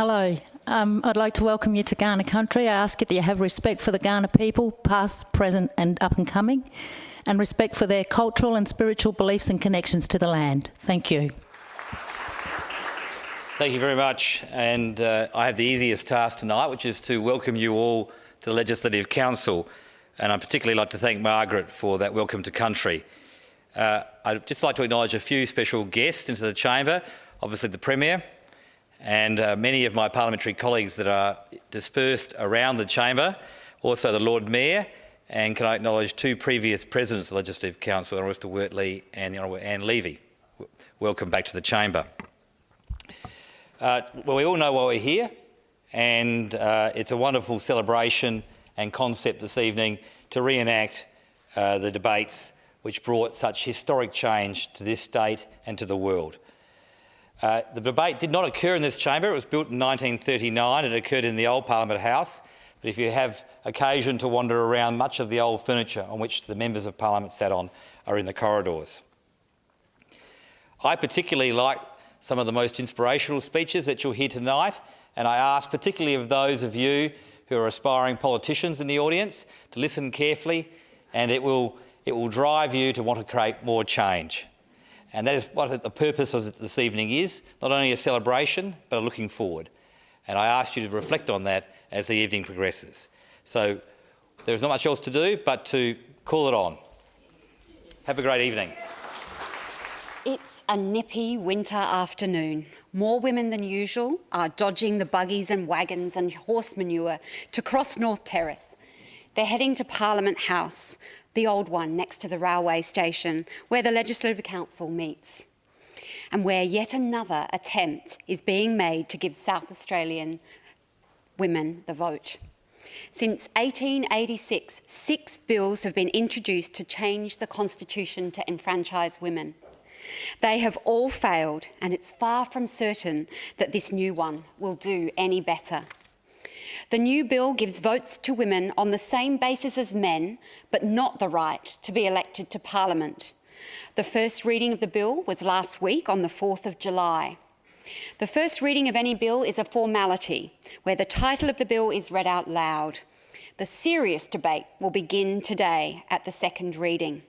Hello. I'd like to welcome you to Kaurna country. I ask you that you have respect for the Kaurna people, past, present and up and coming, and respect for their cultural and spiritual beliefs and connections to the land. Thank you. Thank you very much. And I have the easiest task tonight, which is to welcome you all to the Legislative Council. And I'd particularly like to thank Margaret for that welcome to country. I'd just like to acknowledge a few special guests into the chamber, obviously the Premier, and many of my parliamentary colleagues that are dispersed around the chamber, also the Lord Mayor, and can I acknowledge two previous presidents of the Legislative Council, the Honourable Mr Wortley and the Honourable Anne Levy. Welcome back to the chamber. Well, we all know why we're here, and it's a wonderful celebration and concept this evening to reenact the debates which brought such historic change to this state and to the world. The debate did not occur in this chamber. It was built in 1939. It occurred in the old Parliament House. But if you have occasion to wander around, much of the old furniture on which the members of Parliament sat on are in the corridors. I particularly like some of the most inspirational speeches that you'll hear tonight, and I ask particularly of those of you who are aspiring politicians in the audience to listen carefully, and it will drive you to want to create more change. And that is what the purpose of this evening is, not only a celebration, but a looking forward. And I ask you to reflect on that as the evening progresses. So there's not much else to do but to call it on. Have a great evening. It's a nippy winter afternoon. More women than usual are dodging the buggies and wagons and horse manure to cross North Terrace. They're heading to Parliament House, the old one next to the railway station, where the Legislative Council meets, and where yet another attempt is being made to give South Australian women the vote. Since 1886, 6 bills have been introduced to change the Constitution to enfranchise women. They have all failed, and it's far from certain that this new one will do any better. The new bill gives votes to women on the same basis as men, but not the right to be elected to Parliament. The first reading of the bill was last week on the 4th of July. The first reading of any bill is a formality, where the title of the bill is read out loud. The serious debate will begin today at the second reading.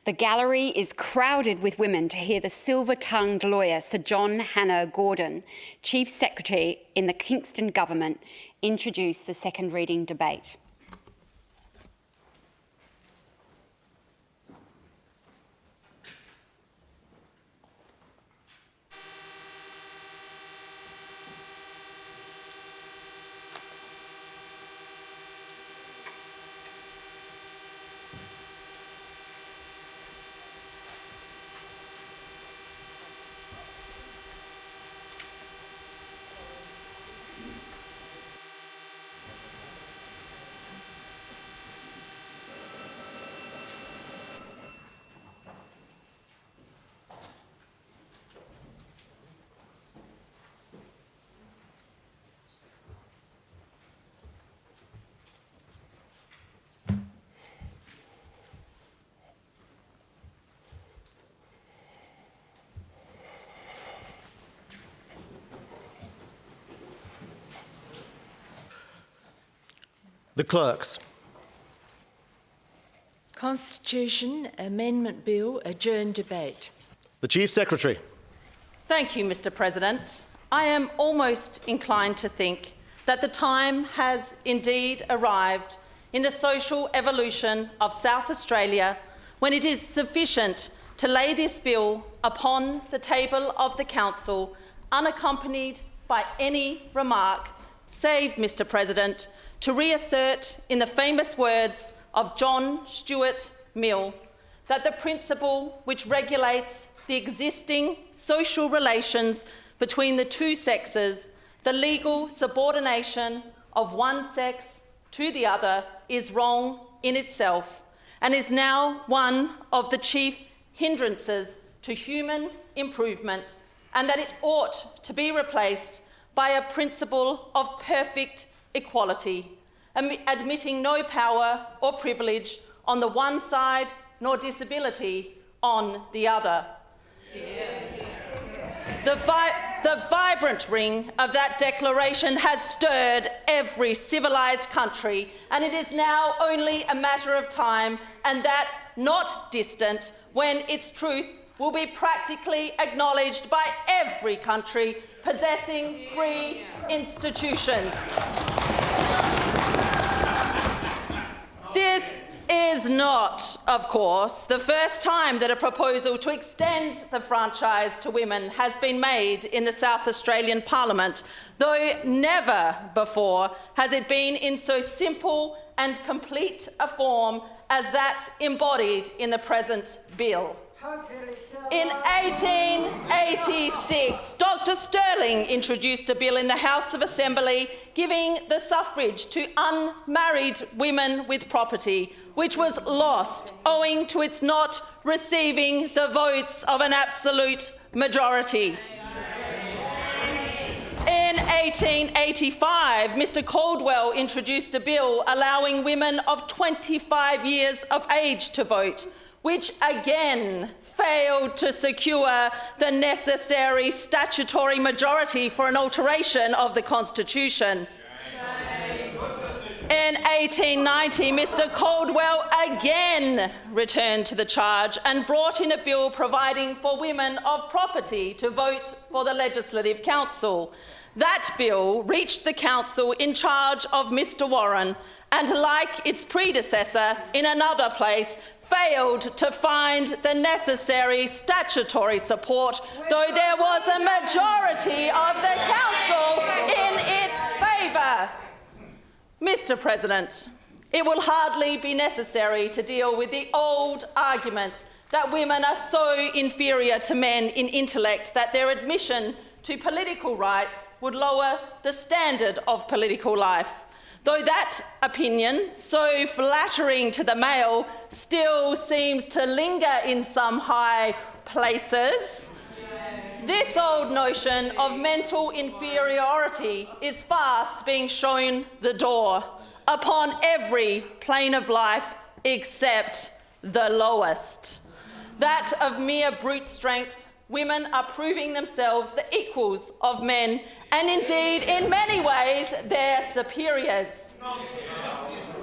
The gallery is crowded with women to hear the silver-tongued lawyer Sir John Hannah Gordon, Chief Secretary in the Kingston Government, introduce the second reading debate. The Clerks. Constitution Amendment Bill, adjourned debate. The Chief Secretary. Thank you, Mr President. I am almost inclined to think that the time has indeed arrived in the social evolution of South Australia when it is sufficient to lay this bill upon the table of the Council unaccompanied by any remark, save, Mr President, to reassert in the famous words of John Stuart Mill that the principle which regulates the existing social relations between the two sexes, the legal subordination of one sex to the other, is wrong in itself and is now one of the chief hindrances to human improvement, and that it ought to be replaced by a principle of perfect equality, admitting no power or privilege on the one side nor disability on the other. The The vibrant ring of that declaration has stirred every civilised country, and it is now only a matter of time, and that not distant, when its truth will be practically acknowledged by every country possessing free institutions. This is not, of course, the first time that a proposal to extend the franchise to women has been made in the South Australian Parliament, though never before has it been in so simple and complete a form as that embodied in the present bill. In 1886, Dr. Stirling introduced a bill in the House of Assembly giving the suffrage to unmarried women with property, which was lost owing to its not receiving the votes of an absolute majority. In 1885, Mr. Caldwell introduced a bill allowing women of 25 years of age to vote, which again failed to secure the necessary statutory majority for an alteration of the Constitution. In 1890, Mr. Caldwell again returned to the charge and brought in a bill providing for women of property to vote for the Legislative Council. That bill reached the Council in charge of Mr. Warren and, like its predecessor in another place, failed to find the necessary statutory support, though there was a majority of the Council in its favour. Mr. President, it will hardly be necessary to deal with the old argument that women are so inferior to men in intellect that their admission to political rights would lower the standard of political life. Though that opinion, so flattering to the male, still seems to linger in some high places, this old notion of mental inferiority is fast being shown the door upon every plane of life except the lowest. That of mere brute strength. Women are proving themselves the equals of men, and indeed, in many ways, their superiors.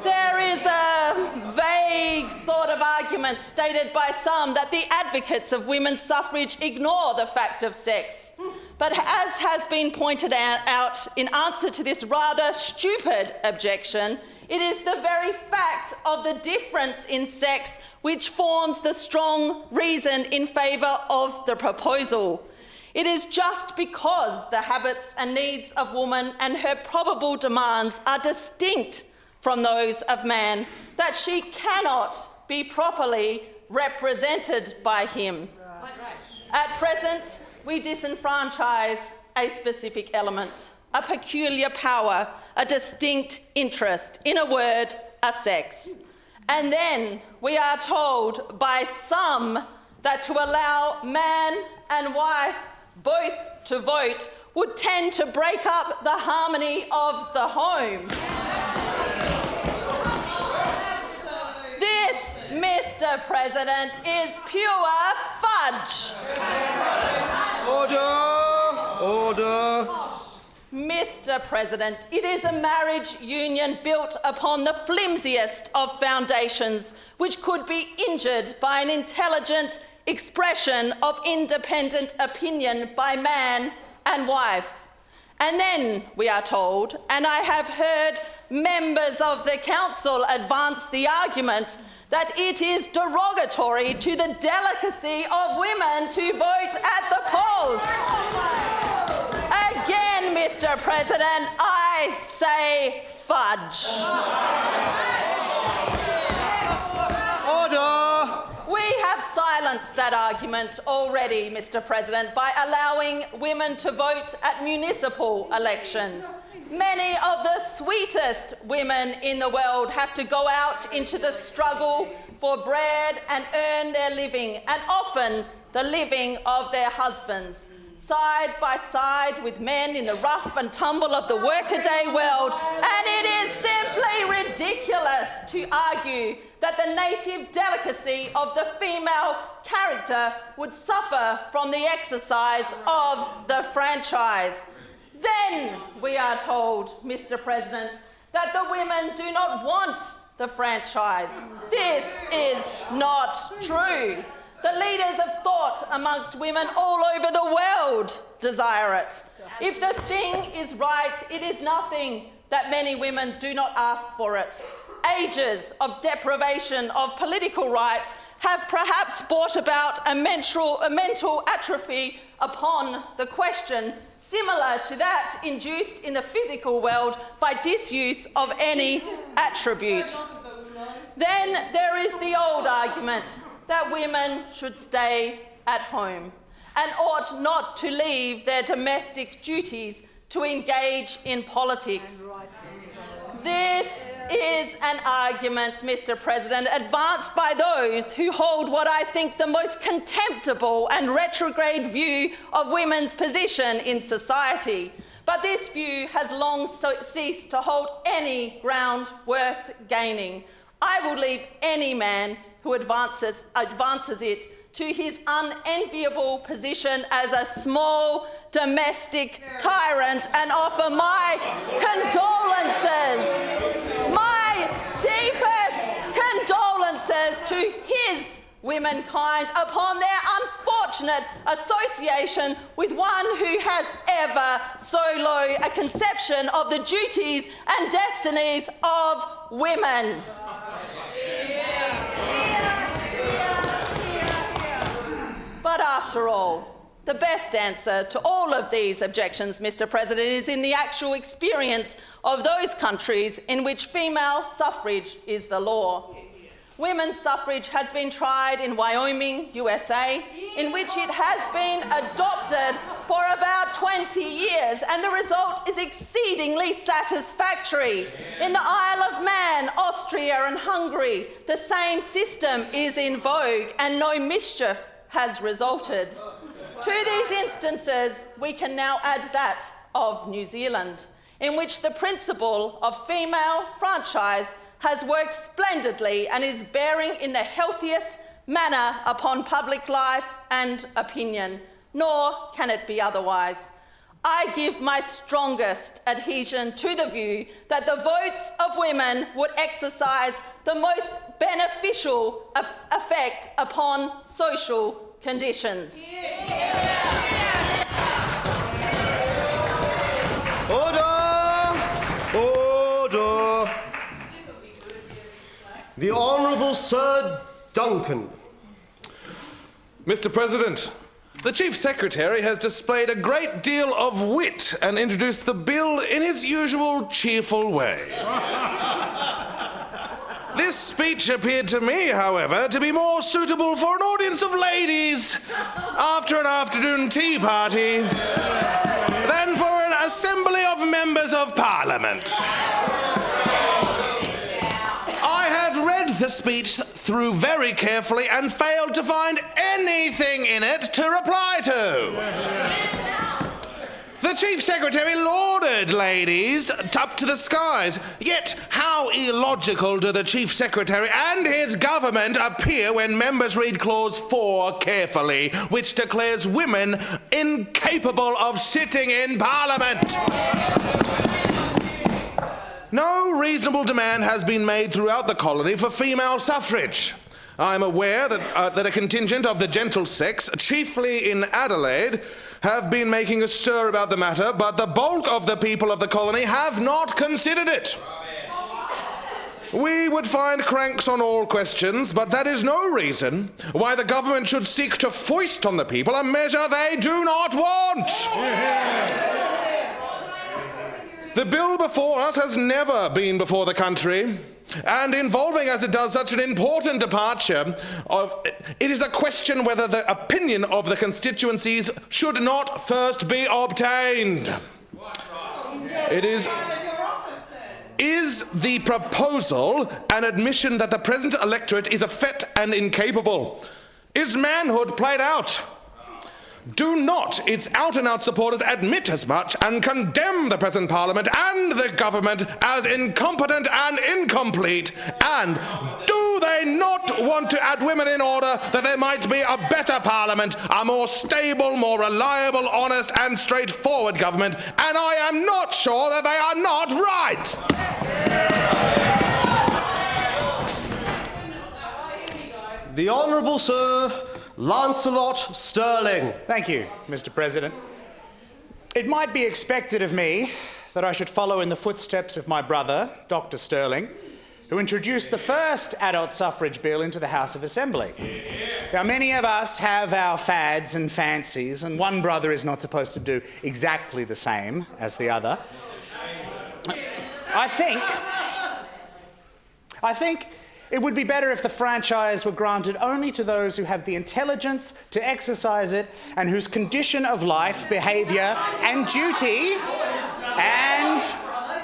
There is a vague sort of argument stated by some that the advocates of women's suffrage ignore the fact of sex. But as has been pointed out in answer to this rather stupid objection, it is the very fact of the difference in sex which forms the strong reason in favour of the proposal. It is just because the habits and needs of woman and her probable demands are distinct from those of man that she cannot be properly represented by him. At present, we disenfranchise a specific element, a peculiar power, a distinct interest, in a word, a sex. And then we are told by some that to allow man and wife both to vote would tend to break up the harmony of the home. This, Mr. President, is pure fudge. Order! Mr. President, it is a marriage union built upon the flimsiest of foundations, which could be injured by an intelligent expression of independent opinion by man and wife. And then we are told, and I have heard members of the council advance the argument, that it is derogatory to the delicacy of women to vote at the polls. Again, Mr. President, I say fudge. Order! We have silenced that argument already, Mr. President, by allowing women to vote at municipal elections. Many of the sweetest women in the world have to go out into the struggle for bread and earn their living, and often the living of their husbands, side by side with men in the rough and tumble of the workaday world. And it is simply ridiculous to argue that that the native delicacy of the female character would suffer from the exercise of the franchise. Then we are told, Mr. President, that the women do not want the franchise. This is not true. The leaders of thought amongst women all over the world desire it. If the thing is right, it is nothing that many women do not ask for it. Ages of deprivation of political rights have perhaps brought about a mental atrophy upon the question, similar to that induced in the physical world by disuse of any attribute. Then there is the old argument that women should stay at home and ought not to leave their domestic duties to engage in politics. This is an argument, Mr. President, advanced by those who hold what I think the most contemptible and retrograde view of women's position in society. But this view has long ceased to hold any ground worth gaining. I will leave any man who advances it to his unenviable position as a small domestic tyrant and offer my condolences, my deepest condolences to his womankind upon their unfortunate association with one who has ever so low a conception of the duties and destinies of women. But after all, the best answer to all of these objections, Mr. President, is in the actual experience of those countries in which female suffrage is the law. Women's suffrage has been tried in Wyoming, USA, in which it has been adopted for about 20 years, and the result is exceedingly satisfactory. In the Isle of Man, Austria and Hungary, the same system is in vogue and no mischief has resulted. To these instances, we can now add that of New Zealand, in which the principle of female franchise has worked splendidly and is bearing in the healthiest manner upon public life and opinion, nor can it be otherwise. I give my strongest adhesion to the view that the votes of women would exercise the most beneficial effect upon social conditions. Order! Order! The Honourable Sir Duncan. Mr. President, the Chief Secretary has displayed a great deal of wit and introduced the bill in his usual cheerful way. This speech appeared to me, however, to be more suitable for an audience of ladies after an afternoon tea party than for an assembly of members of Parliament. I have read the speech through very carefully and failed to find anything in it to reply to. The Chief Secretary lauded ladies up to the skies, yet how illogical do the Chief Secretary and his government appear when members read Clause 4 carefully, which declares women incapable of sitting in Parliament. No reasonable demand has been made throughout the colony for female suffrage. I am aware that a contingent of the gentle sex, chiefly in Adelaide, have been making a stir about the matter, but the bulk of the people of the colony have not considered it. We would find cranks on all questions, but that is no reason why the government should seek to foist on the people a measure they do not want. The bill before us has never been before the country, and involving as it does such an important departure, it is a question whether the opinion of the constituencies should not first be obtained. It is the proposal an admission that the present electorate is effete and incapable? Is manhood played out? Do not its out-and-out supporters admit as much and condemn the present Parliament and the government as incompetent and incomplete? And do Do they not want to add women in order that there might be a better parliament, a more stable, more reliable, honest and straightforward government? And I am not sure that they are not right. The Honourable Sir Lancelot Sterling. Thank you, Mr. President. It might be expected of me that I should follow in the footsteps of my brother, Dr. Sterling, who introduced the first Adult Suffrage Bill into the House of Assembly. Now, many of us have our fads and fancies, and one brother is not supposed to do exactly the same as the other. I think it would be better if the franchise were granted only to those who have the intelligence to exercise it and whose condition of life, behaviour and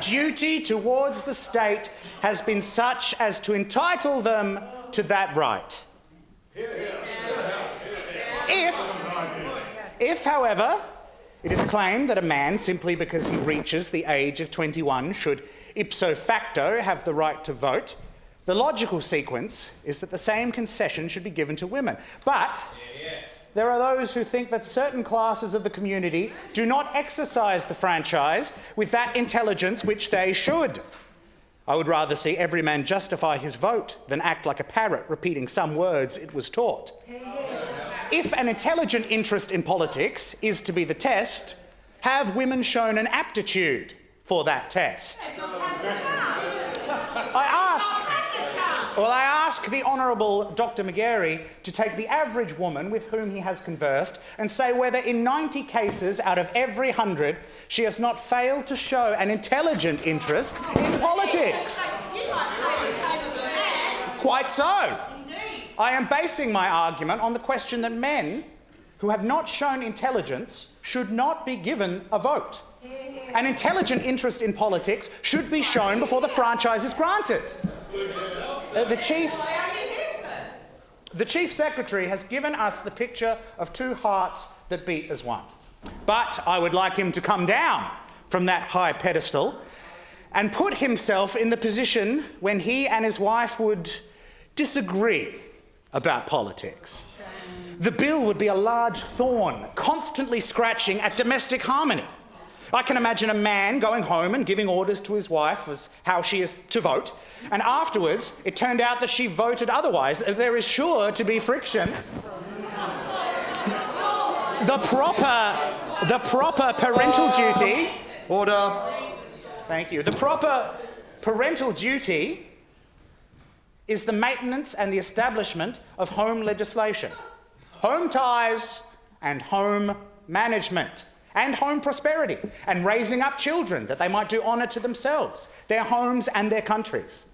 duty towards the state has been such as to entitle them to that right. If, however, it is claimed that a man, simply because he reaches the age of 21, should ipso facto have the right to vote, the logical sequence is that the same concession should be given to women. But there are those who think that certain classes of the community do not exercise the franchise with that intelligence which they should. I would rather see every man justify his vote than act like a parrot repeating some words it was taught. If an intelligent interest in politics is to be the test, have women shown an aptitude for that test? I ask the Honourable Dr. McGarry to take the average woman with whom he has conversed and say whether in 90 cases out of every 100 she has not failed to show an intelligent interest in politics. Quite so. I am basing my argument on the question that men who have not shown intelligence should not be given a vote. An intelligent interest in politics should be shown before the franchise is granted. The Chief Secretary has given us the picture of two hearts that beat as one. But I would like him to come down from that high pedestal and put himself in the position when he and his wife would disagree about politics. The bill would be a large thorn, constantly scratching at domestic harmony. I can imagine a man going home and giving orders to his wife as how she is to vote, and afterwards it turned out that she voted otherwise. There is sure to be friction. The proper parental duty... Order. Thank you. The proper parental duty is the maintenance and the establishment of home legislation, home ties and home management, and home prosperity, and raising up children that they might do honour to themselves, their homes and their countries.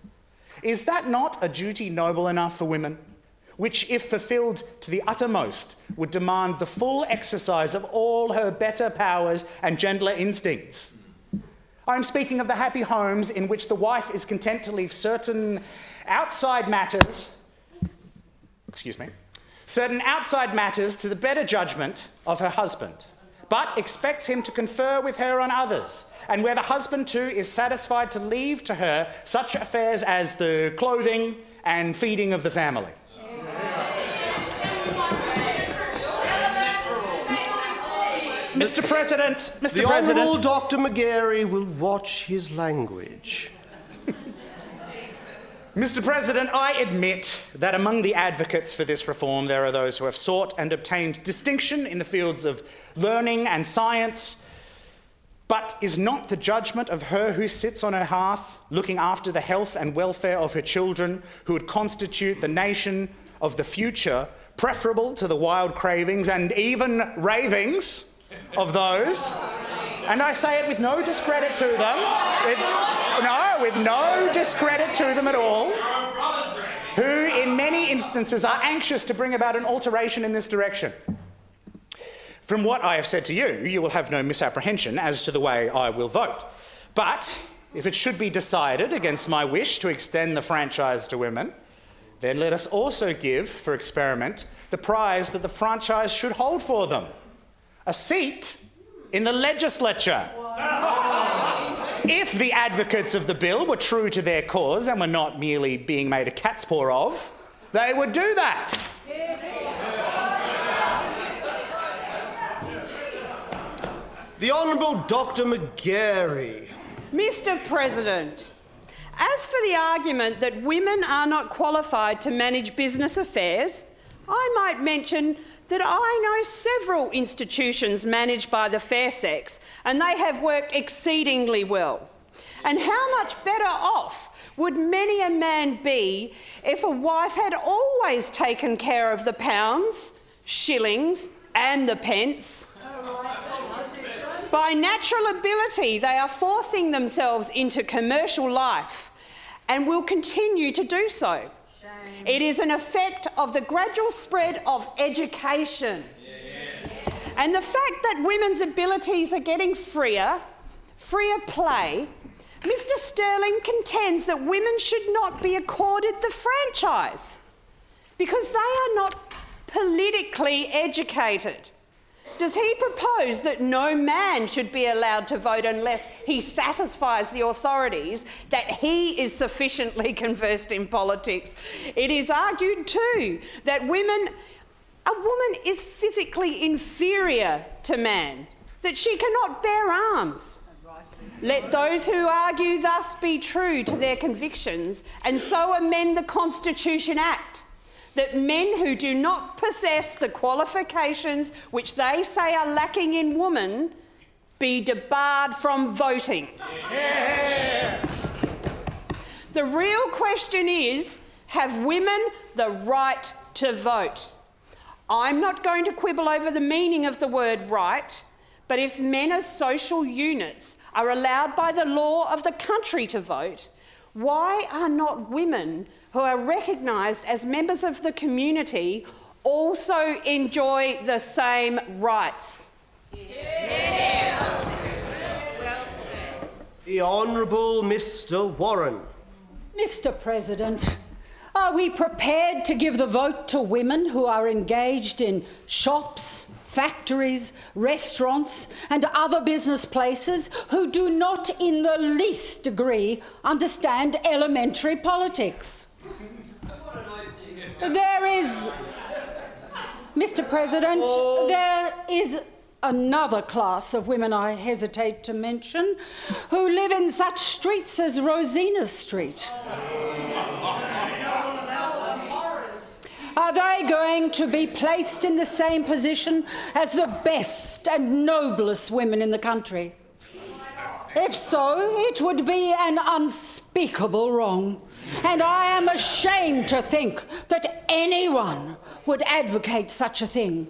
Is that not a duty noble enough for women, which, if fulfilled to the uttermost, would demand the full exercise of all her better powers and gentler instincts? I am speaking of the happy homes in which the wife is content to leave certain outside matters to the better judgment of her husband, but expects him to confer with her on others, and where the husband too is satisfied to leave to her such affairs as the clothing and feeding of the family. Mr. President, The Honourable Dr. McGarry will watch his language. Mr. President, I admit that among the advocates for this reform there are those who have sought and obtained distinction in the fields of learning and science, but is not the judgment of her who sits on her hearth, looking after the health and welfare of her children, who would constitute the nation of the future, preferable to the wild cravings and even ravings of those? And I say it with no discredit to them, with no discredit to them at all, who in many instances are anxious to bring about an alteration in this direction. From what I have said to you, you will have no misapprehension as to the way I will vote. But if it should be decided against my wish to extend the franchise to women, then let us also give, for experiment, the prize that the franchise should hold for them: a seat in the legislature. If the advocates of the bill were true to their cause and were not merely being made a cat's paw of, they would do that. The Honourable Dr McGarry. Mr. President, as for the argument that women are not qualified to manage business affairs, I might mention that I know several institutions managed by the fair sex, and they have worked exceedingly well. And how much better off would many a man be if a wife had always taken care of the pounds, shillings, and the pence? By natural ability, they are forcing themselves into commercial life and will continue to do so. It is an effect of the gradual spread of education. And the fact that women's abilities are getting freer play, Mr. Sterling contends that women should not be accorded the franchise because they are not politically educated. Does he propose that no man should be allowed to vote unless he satisfies the authorities that he is sufficiently conversed in politics? It is argued too that a woman is physically inferior to man, that she cannot bear arms. Let those who argue thus be true to their convictions and so amend the Constitution Act, that men who do not possess the qualifications which they say are lacking in women be debarred from voting. Yeah. The real question is, have women the right to vote? I'm not going to quibble over the meaning of the word right, but if men as social units are allowed by the law of the country to vote, why are not women who are recognised as members of the community also enjoy the same rights? Yeah. Well said. The Honourable Mr. Warren. Mr. President, are we prepared to give the vote to women who are engaged in shops, factories, restaurants and other business places who do not in the least degree understand elementary politics? There is, Mr. President, there is another class of women I hesitate to mention who live in such streets as Rosina Street. Are they going to be placed in the same position as the best and noblest women in the country? If so, it would be an unspeakable wrong, and I am ashamed to think that anyone would advocate such a thing.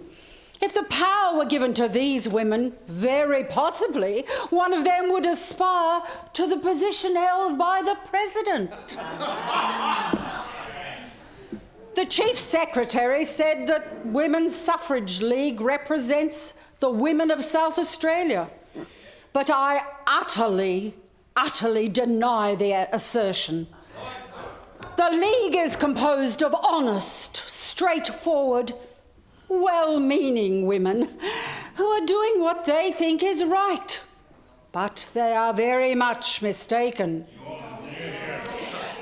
If the power were given to these women, very possibly one of them would aspire to the position held by the President. The Chief Secretary said that Women's Suffrage League represents the women of South Australia. But I utterly deny the assertion. The League is composed of honest, straightforward, well-meaning women who are doing what they think is right. But they are very much mistaken.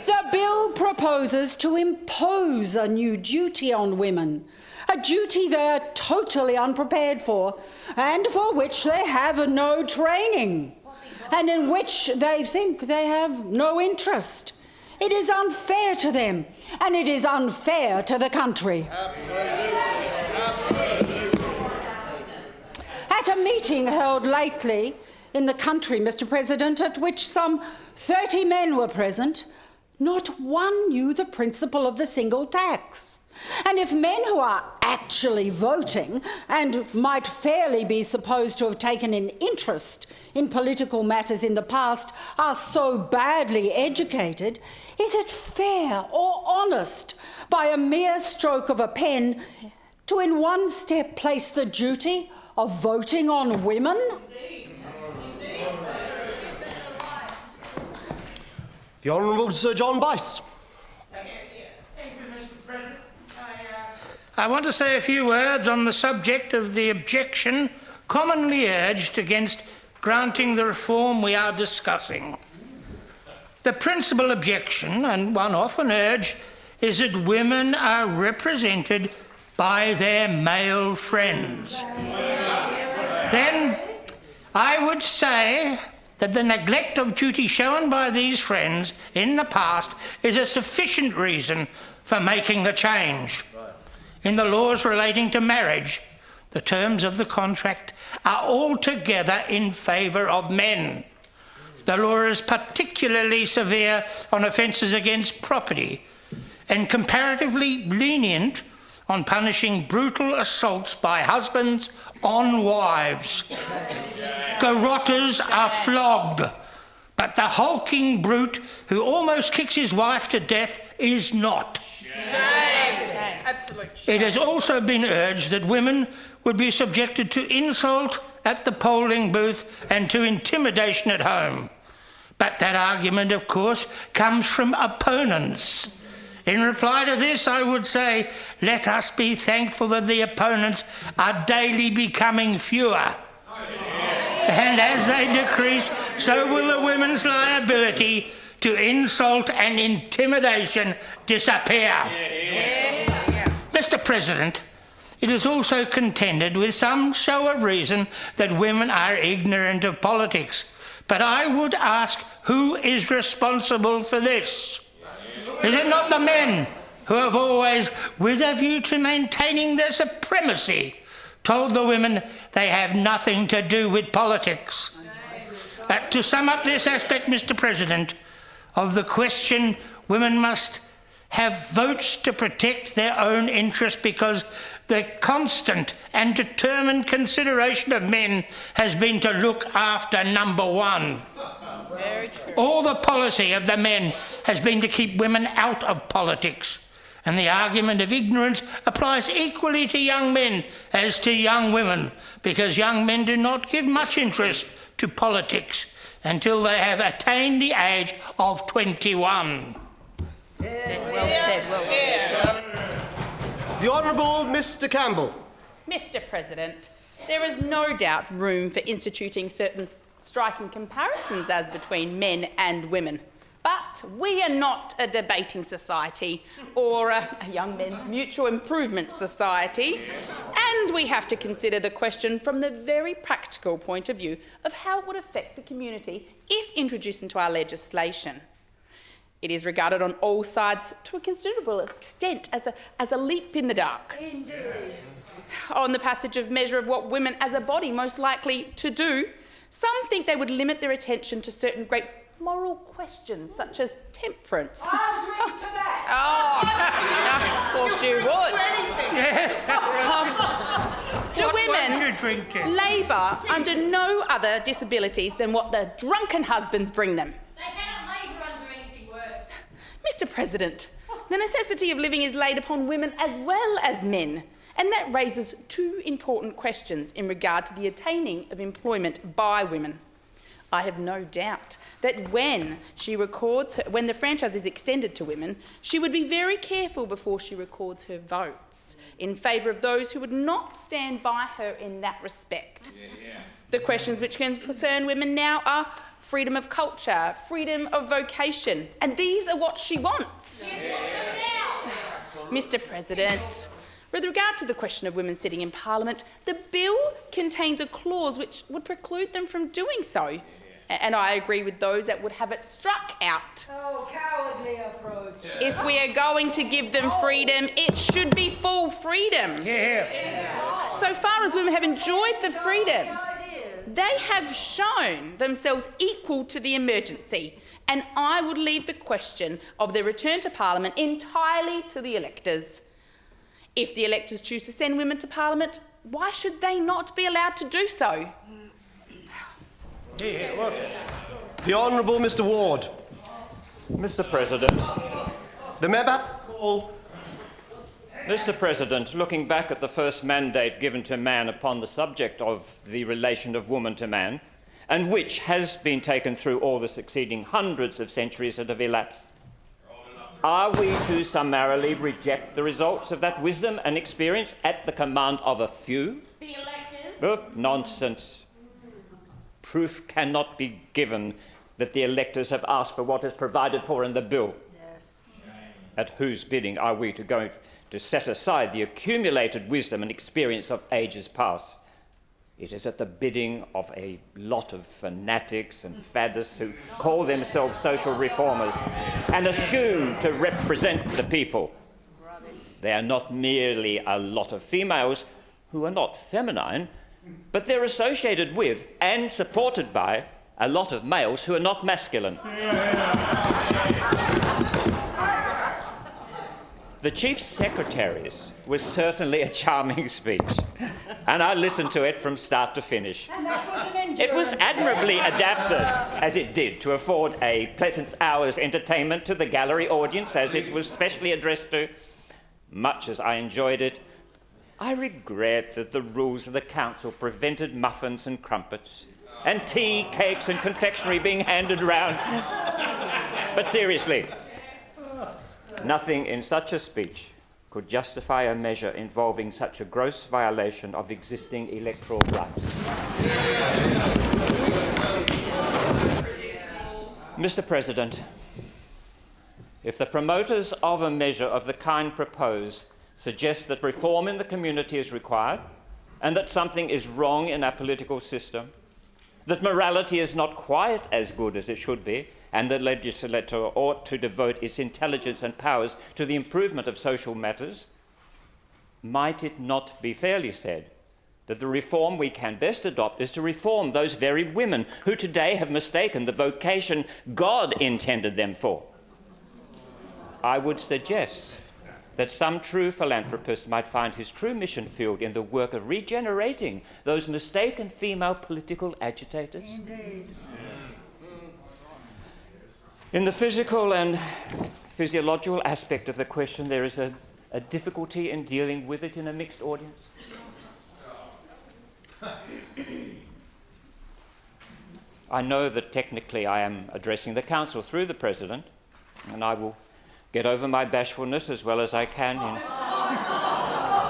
The bill proposes to impose a new duty on women, a duty they are totally unprepared for and for which they have no training and in which they think they have no interest. It is unfair to them and it is unfair to the country. At a meeting held lately in the country, Mr. President, at which some 30 men were present, not one knew the principle of the single tax. And if men who are actually voting and might fairly be supposed to have taken an interest in political matters in the past are so badly educated, is it fair or honest by a mere stroke of a pen to in one step place the duty of voting on women? The Honourable Sir John Bice. I want to say a few words on the subject of the objection commonly urged against granting the reform we are discussing. The principal objection, and one often urged, is that women are represented by their male friends. Then I would say that the neglect of duty shown by these friends in the past is a sufficient reason for making the change. In the laws relating to marriage, the terms of the contract are altogether in favour of men. The law is particularly severe on offences against property and comparatively lenient on punishing brutal assaults by husbands on wives. Garrotters are flogged, but the hulking brute who almost kicks his wife to death is not. Absolutely. It has also been urged that women would be subjected to insult at the polling booth and to intimidation at home. But that argument, of course, comes from opponents. In reply to this, I would say, let us be thankful that the opponents are daily becoming fewer. And as they decrease, so will the women's liability to insult and intimidation disappear. Mr. President, it is also contended with some show of reason that women are ignorant of politics. But I would ask, who is responsible for this? Is it not the men who have always, with a view to maintaining their supremacy, told the women they have nothing to do with politics? To sum up this aspect, Mr. President, of the question, women must have votes to protect their own interest because the constant and determined consideration of men has been to look after number one. Very true. All the policy of the men has been to keep women out of politics, and the argument of ignorance applies equally to young men as to young women, because young men do not give much interest to politics until they have attained the age of 21. Well said. The Honourable Mr Campbell. Mr. President, there is no doubt room for instituting certain striking comparisons as between men and women. But we are not a debating society or a young men's mutual improvement society, and we have to consider the question from the very practical point of view of how it would affect the community if introduced into our legislation. It is regarded on all sides to a considerable extent as a leap in the dark. Indeed. On the passage of measure of what women as a body most likely to do, some think they would limit their attention to certain great moral questions such as temperance. I'll drink to that. Of course you would. Yes. Do What women won't you drink to? labour under no other disabilities than what their drunken husbands bring them? They cannot labour under anything worse. Mr. President, the necessity of living is laid upon women as well as men, and that raises two important questions in regard to the attaining of employment by women. I have no doubt that when the franchise is extended to women, she would be very careful before she records her votes in favour of those who would not stand by her in that respect. The questions which concern women now are freedom of culture, freedom of vocation, and these are what she wants. Mr. President, with regard to the question of women sitting in Parliament, the bill contains a clause which would preclude them from doing so. And I agree with those that would have it struck out. Oh, cowardly approach. If we are going to give them freedom, it should be full freedom. So far as women have enjoyed the freedom, they have shown themselves equal to the emergency. And I would leave the question of their return to Parliament entirely to the electors. If the electors choose to send women to Parliament, why should they not be allowed to do so? The Honourable Mr Ward. Mr. President. The member call. Mr. President, looking back at the first mandate given to man upon the subject of the relation of woman to man, and which has been taken through all the succeeding hundreds of centuries that have elapsed, are we to summarily reject the results of that wisdom and experience at the command of a few? The electors? Oh, nonsense. proof cannot be given that the electors have asked for what is provided for in the bill. Yes. At whose bidding are we to set aside the accumulated wisdom and experience of ages past? It is at the bidding of a lot of fanatics and faddists who call themselves social reformers and assume to represent the people. They are not merely a lot of females who are not feminine, but they're associated with and supported by a lot of males who are not masculine. The Chief Secretary's was certainly a charming speech, and I listened to it from start to finish. It was admirably adapted, as it did, to afford a pleasant hour's entertainment to the gallery audience, as it was specially addressed to. Much as I enjoyed it, I regret that the rules of the council prevented muffins and crumpets, and tea, cakes and confectionery being handed round. But seriously, nothing in such a speech could justify a measure involving such a gross violation of existing electoral rights. Mr. President, if the promoters of a measure of the kind proposed suggest that reform in the community is required and that something is wrong in our political system, that morality is not quite as good as it should be, and the legislature ought to devote its intelligence and powers to the improvement of social matters, might it not be fairly said that the reform we can best adopt is to reform those very women who today have mistaken the vocation God intended them for? I would suggest that some true philanthropist might find his true mission field in the work of regenerating those mistaken female political agitators. Indeed. In the physical and physiological aspect of the question, there is a difficulty in dealing with it in a mixed audience. I know that technically I am addressing the Council through the President, and I will get over my bashfulness as well as I can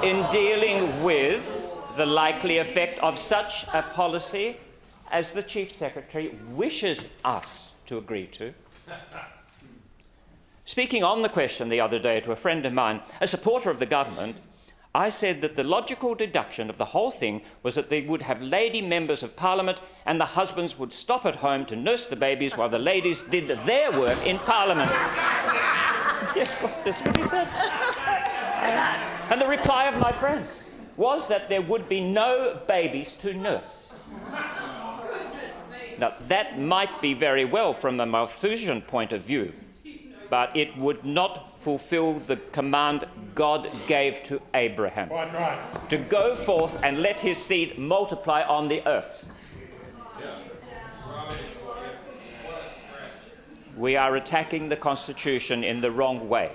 in dealing with the likely effect of such a policy as the Chief Secretary wishes us to agree to. Speaking on the question the other day to a friend of mine, a supporter of the government, I said that the logical deduction of the whole thing was that they would have lady members of Parliament and the husbands would stop at home to nurse the babies while the ladies did their work in Parliament. Yes, that's what he said. And the reply of my friend was that there would be no babies to nurse. Now, that might be very well from the Malthusian point of view, but it would not fulfill the command God gave to Abraham. Quite right. To go forth and let his seed multiply on the earth. We are attacking the Constitution in the wrong way.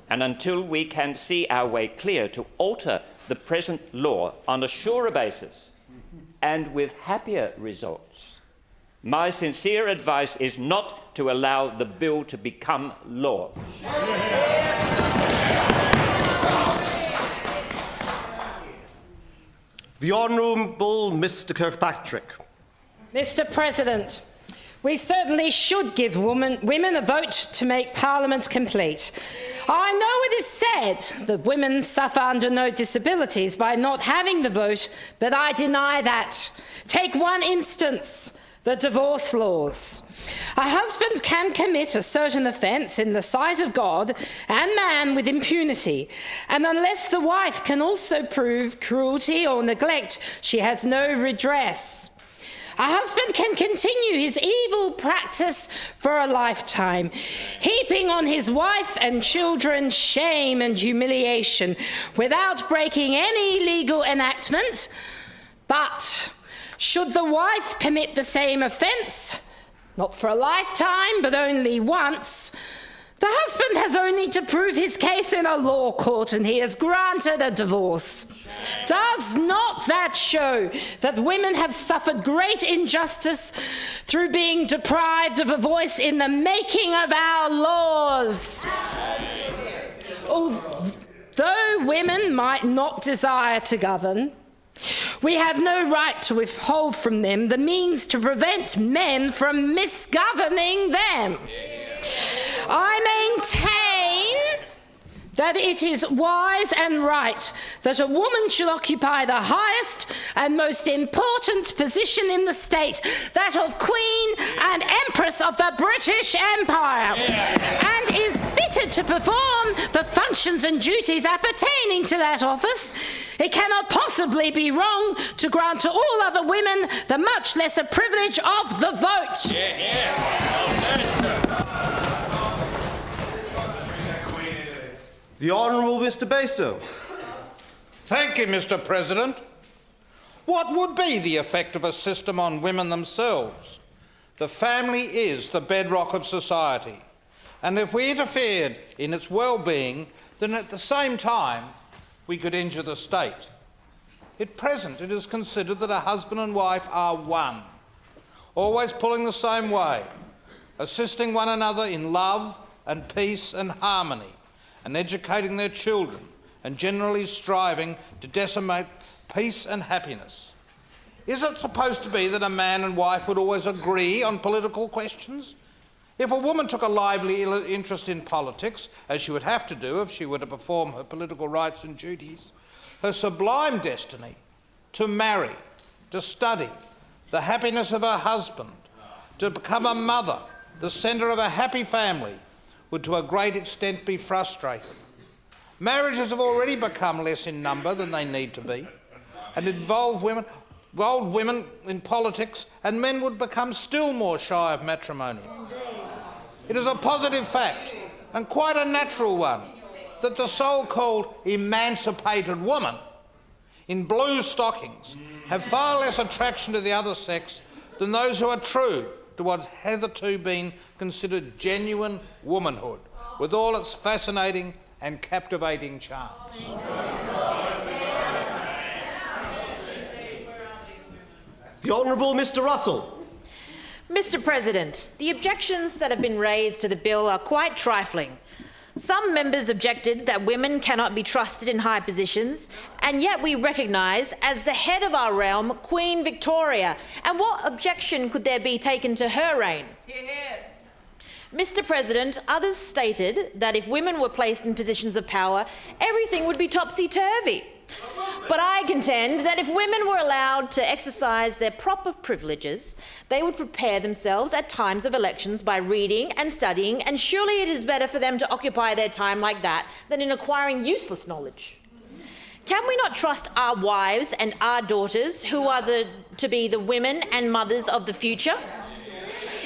And until we can see our way clear to alter the present law on a surer basis and with happier results, my sincere advice is not to allow the bill to become law. The Honourable Mr Kirkpatrick. Mr. President, we certainly should give women a vote to make Parliament complete. I know it is said that women suffer under no disabilities by not having the vote, but I deny that. Take one instance. The divorce laws. A husband can commit a certain offence in the sight of God and man with impunity, and unless the wife can also prove cruelty or neglect, she has no redress. A husband can continue his evil practice for a lifetime, heaping on his wife and children shame and humiliation without breaking any legal enactment. But should the wife commit the same offence, not for a lifetime, but only once, the husband has only to prove his case in a law court and he is granted a divorce. Does not that show that women have suffered great injustice through being deprived of a voice in the making of our laws? Although women might not desire to govern, We have no right to withhold from them the means to prevent men from misgoverning them. I maintain that it is wise and right that a woman should occupy the highest and most important position in the state, that of Queen and Empress of the British Empire, and is fitted to perform the functions and duties appertaining to that office. It cannot possibly be wrong to grant to all other women the much lesser privilege of the vote. The Honourable Mr Bastow. Thank you, Mr. President. What would be the effect of a system on women themselves? The family is the bedrock of society, and if we interfered in its well-being, then at the same time we could injure the state. At present, it is considered that a husband and wife are one, always pulling the same way, assisting one another in love and peace and harmony, and educating their children, and generally striving to decimate peace and happiness. Is it supposed to be that a man and wife would always agree on political questions? If a woman took a lively interest in politics, as she would have to do if she were to perform her political rights and duties, her sublime destiny to marry, to study, the happiness of her husband, to become a mother, the centre of a happy family, would to a great extent be frustrated. Marriages have already become less in number than they need to be, and involve women in politics, and men would become still more shy of matrimony. It is a positive fact, and quite a natural one, that the so-called emancipated woman in blue stockings have far less attraction to the other sex than those who are true to what's hitherto been considered genuine womanhood, with all its fascinating and captivating charms. The Honourable Mr Russell. Mr President, the objections that have been raised to the bill are quite trifling. Some members objected that women cannot be trusted in high positions, and yet we recognise as the head of our realm Queen Victoria. And what objection could there be taken to her reign? Mr President, others stated that if women were placed in positions of power, everything would be topsy-turvy. But I contend that if women were allowed to exercise their proper privileges, they would prepare themselves at times of elections by reading and studying, and surely it is better for them to occupy their time like that than in acquiring useless knowledge. Can we not trust our wives and our daughters, who are to be the women and mothers of the future?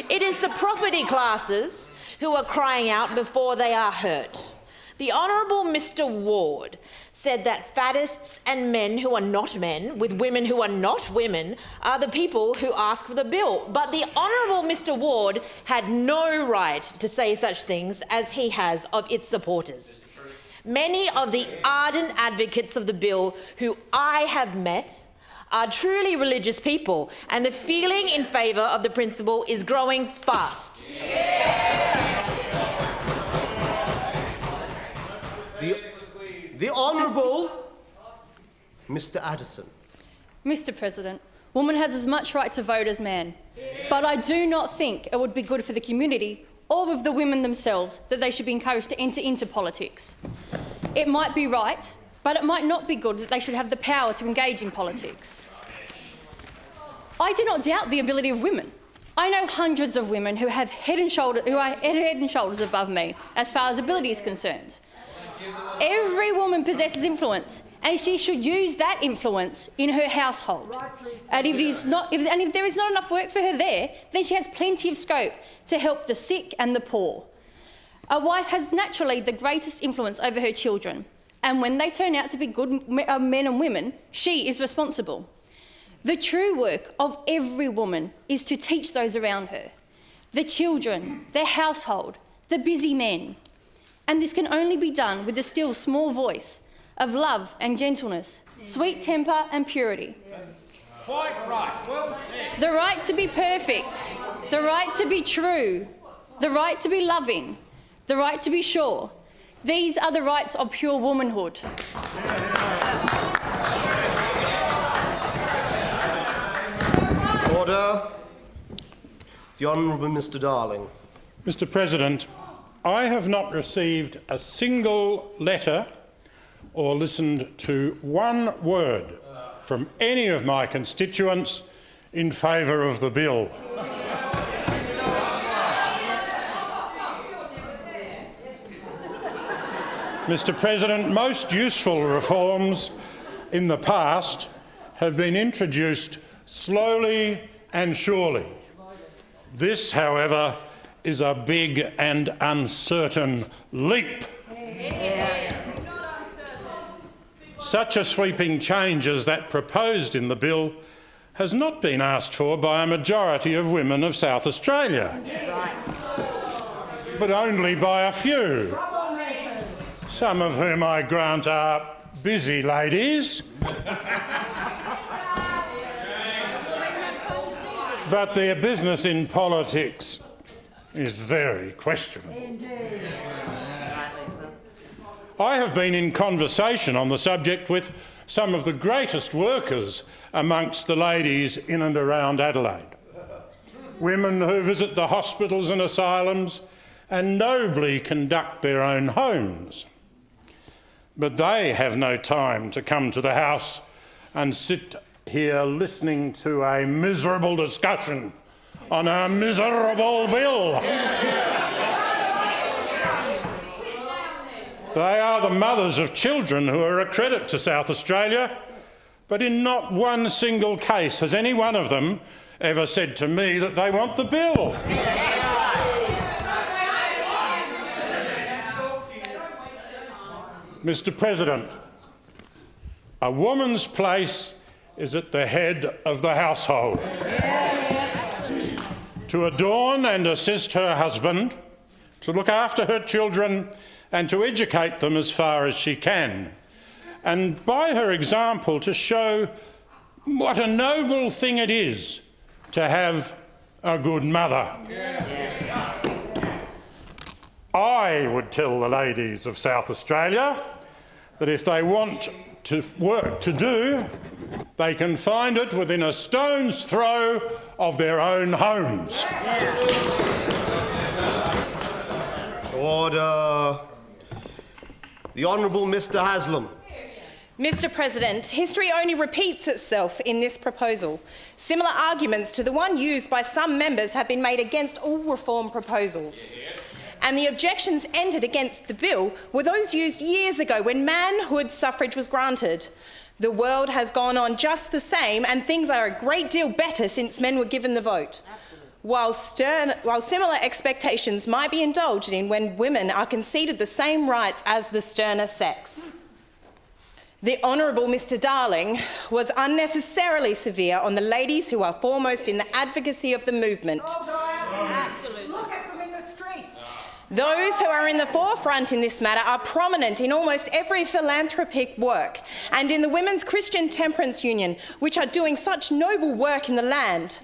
It is the property classes who are crying out before they are hurt. The Honourable Mr Ward said that faddists and men who are not men, with women who are not women, are the people who ask for the bill. But the Honourable Mr Ward had no right to say such things as he has of its supporters. Many of the ardent advocates of the bill who I have met are truly religious people, and the feeling in favour of the principle is growing fast. The Honourable Mr Addison. Mr President, woman has as much right to vote as man, but I do not think it would be good for the community or of the women themselves that they should be encouraged to enter into politics. It might be right, but it might not be good that they should have the power to engage in politics. I do not doubt the ability of women. I know hundreds of women who are head and shoulders above me as far as ability is concerned. Every woman possesses influence, and she should use that influence in her household. And if there is not enough work for her there, then she has plenty of scope to help the sick and the poor. A wife has naturally the greatest influence over her children, and when they turn out to be good men and women, she is responsible. The true work of every woman is to teach those around her, the children, their household, the busy men. And this can only be done with the still small voice of love and gentleness, sweet temper and purity. Quite right, well said. The right to be perfect, the right to be true, the right to be loving, the right to be sure. These are the rights of pure womanhood. Order. The Honourable Mr Darling. Mr President, I have not received a single letter or listened to one word from any of my constituents in favour of the bill. Mr President, most useful reforms in the past have been introduced slowly and surely. This, however, is a big and uncertain leap. Such a sweeping change as that proposed in the bill has not been asked for by a majority of women of South Australia, but only by a few, some of whom I grant are busy ladies. But their business in politics is very questionable. I have been in conversation on the subject with some of the greatest workers amongst the ladies in and around Adelaide. Women who visit the hospitals and asylums and nobly conduct their own homes. But they have no time to come to the House and sit here listening to a miserable discussion on a miserable bill. They are the mothers of children who are a credit to South Australia, but in not one single case has any one of them ever said to me that they want the bill. Mr President, a woman's place is at the head of the household. To adorn and assist her husband, to look after her children and to educate them as far as she can, and by her example to show what a noble thing it is to have a good mother. I would tell the ladies of South Australia that if they want work to do, they can find it within a stone's throw of their own homes. Order. The Honourable Mr Haslam. Mr President, history only repeats itself in this proposal. Similar arguments to the one used by some members have been made against all reform proposals. And the objections entered against the bill were those used years ago when manhood suffrage was granted. The world has gone on just the same, and things are a great deal better since men were given the vote. While similar expectations might be indulged in when women are conceded the same rights as the sterner sex. The Honourable Mr Darling was unnecessarily severe on the ladies who are foremost in the advocacy of the movement. Absolutely. Look at them in the streets. Those who are in the forefront in this matter are prominent in almost every philanthropic work and in the Women's Christian Temperance Union, which are doing such noble work in the land.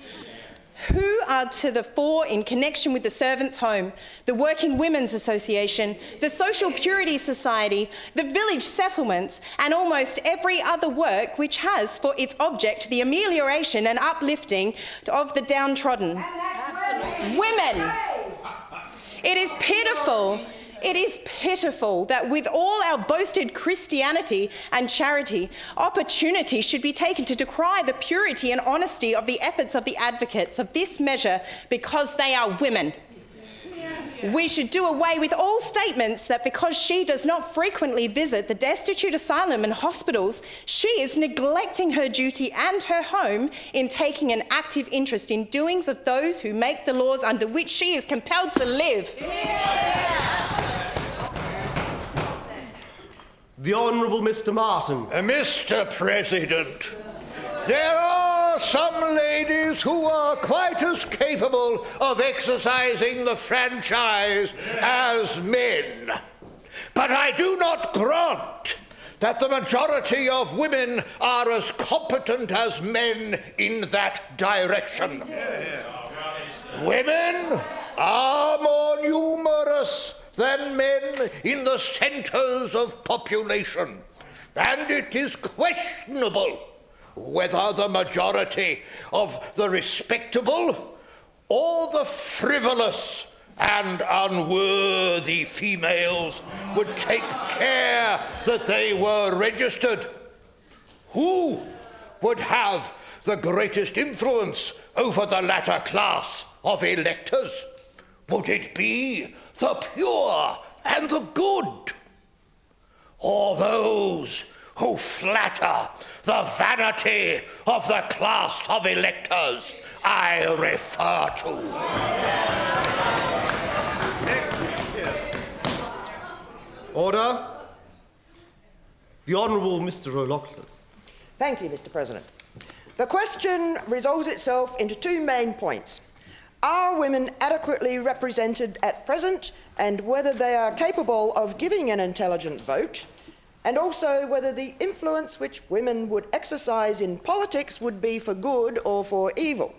Who are to the fore in connection with the Servants' Home, the Working Women's Association, the Social Purity Society, the village settlements, and almost every other work which has for its object the amelioration and uplifting of the downtrodden. Women. It is pitiful that with all our boasted Christianity and charity, opportunity should be taken to decry the purity and honesty of the efforts of the advocates of this measure because they are women. We should do away with all statements that because she does not frequently visit the destitute asylum and hospitals, she is neglecting her duty and her home in taking an active interest in doings of those who make the laws under which she is compelled to live. The Honourable Mr Martin. Mr President, there are some ladies who are quite as capable of exercising the franchise as men. But I do not grant that the majority of women are as competent as men in that direction. Women are more numerous than men in the centres of population, and it is questionable whether the majority of the respectable or the frivolous and unworthy females would take care that they were registered. Who would have the greatest influence over the latter class of electors? Would it be the pure and the good, or those who flatter the vanity of the class of electors I refer to? Order. The Honourable Mr O'Loughlin. Thank you, Mr President. The question resolves itself into two main points. Are women adequately represented at present, and whether they are capable of giving an intelligent vote, and also whether the influence which women would exercise in politics would be for good or for evil.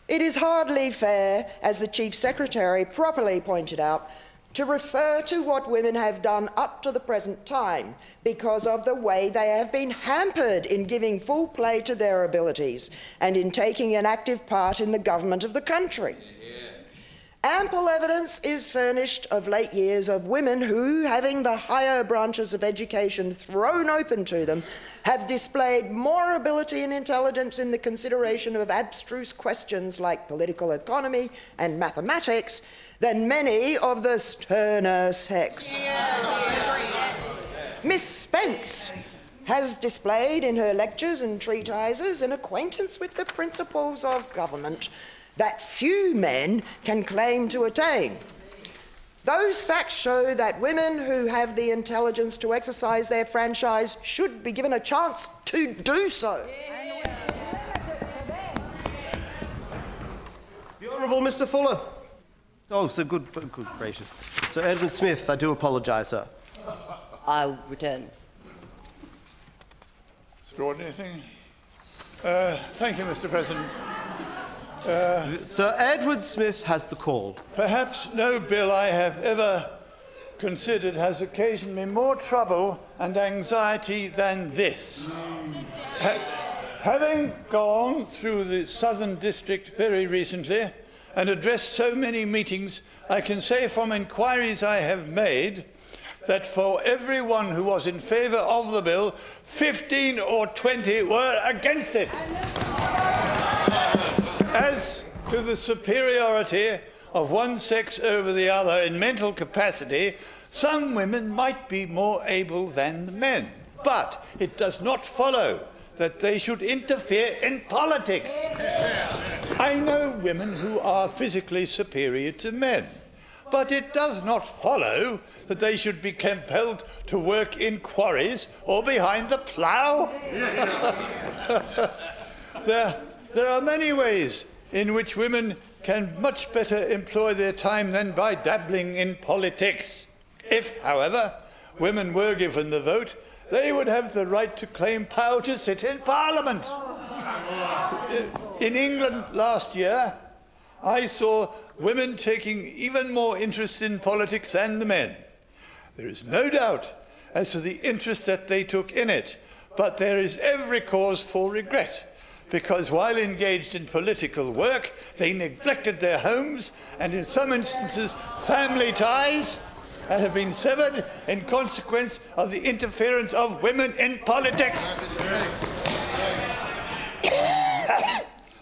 It is hardly fair, as the Chief Secretary properly pointed out, to refer to what women have done up to the present time because of the way they have been hampered in giving full play to their abilities and in taking an active part in the government of the country. Ample evidence is furnished of late years of women who, having the higher branches of education thrown open to them, have displayed more ability and intelligence in the consideration of abstruse questions like political economy and mathematics than many of the sterner sex. Miss Spence has displayed in her lectures and treatises an acquaintance with the principles of government that few men can claim to attain. Those facts show that women who have the intelligence to exercise their franchise should be given a chance to do so. The Honourable Mr Fuller. Oh, so good gracious. Sir Edward Smith, I do apologise, sir. I'll return. Extraordinary thing. Thank you, Mr President. Sir Edward Smith has the call. Perhaps no bill I have ever considered has occasioned me more trouble and anxiety than this. Having gone through the Southern District very recently and addressed so many meetings, I can say from inquiries I have made that for everyone who was in favour of the bill, 15 or 20 were against it. As to the superiority of one sex over the other in mental capacity, some women might be more able than the men, but it does not follow that they should interfere in politics. I know women who are physically superior to men, but it does not follow that they should be compelled to work in quarries or behind the plough. There are many ways in which women can much better employ their time than by dabbling in politics. If, however, women were given the vote, they would have the right to claim power to sit in Parliament. In England last year, I saw women taking even more interest in politics than the men. There is no doubt as to the interest that they took in it, but there is every cause for regret, because while engaged in political work, they neglected their homes and, in some instances, family ties that have been severed in consequence of the interference of women in politics.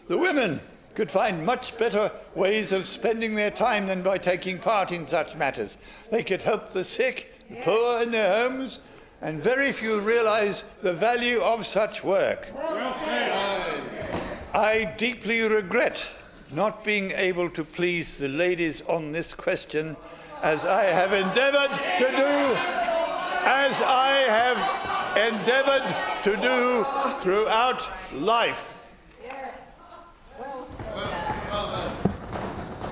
The women could find much better ways of spending their time than by taking part in such matters. They could help the sick, the poor in their homes, and very few realise the value of such work. I deeply regret not being able to please the ladies on this question, as I have endeavoured to do throughout life.